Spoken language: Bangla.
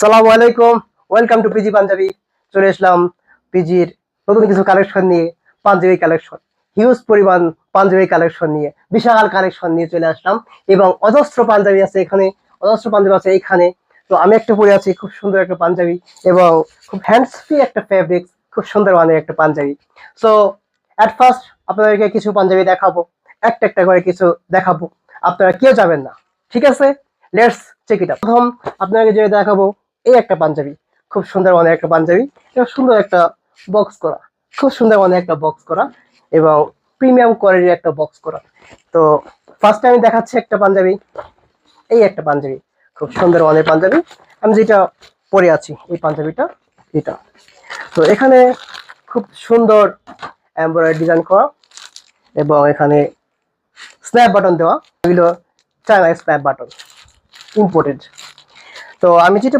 আসসালামু আলাইকুম, ওয়েলকাম টু পিজি পাঞ্জাবি। চলে আসলাম পিজির নতুন কিছু কালেকশন নিয়ে। পাঞ্জাবি কালেকশন, হিউজ পরিমাণ পাঞ্জাবি কালেকশন নিয়ে, বিশাল কালেকশন নিয়ে চলে আসলাম। এবং অজস্র পাঞ্জাবি আছে এখানে, অজস্র পাঞ্জাবি আছে এইখানে। তো আমি একটা পরে আছি, খুব সুন্দর একটা পাঞ্জাবি এবং খুব হ্যান্ডস ফ্রি একটা ফেব্রিক্স, খুব সুন্দর মানের একটা পাঞ্জাবি। সো অ্যাট ফার্স্ট আপনাদেরকে কিছু পাঞ্জাবি দেখাবো, একটা একটা করে কিছু দেখাবো, আপনারা কেউ যাবেন না। ঠিক আছে, লেটস চেক ইট আউট। প্রথম আপনাকে যে দেখাবো, এই একটা পাঞ্জাবি, খুব সুন্দর মানের একটা পাঞ্জাবি এবং সুন্দর একটা বক্স করা, খুব সুন্দর মানের একটা বক্স করা এবং প্রিমিয়াম কোয়ালিটির একটা বক্স করা। তো ফার্স্টে আমি দেখাচ্ছি একটা পাঞ্জাবি, এই একটা পাঞ্জাবি, খুব সুন্দর মানের পাঞ্জাবি। আমি যেটা পরে আছি এই পাঞ্জাবিটা, এটা। তো এখানে খুব সুন্দর এমব্রয়ডারি ডিজাইন করা এবং এখানে স্ন্যাপ বাটন দেওয়া, এগুলো চায়না স্ন্যাপ বাটন, ইম্পোর্টেড। তো আমি যেটা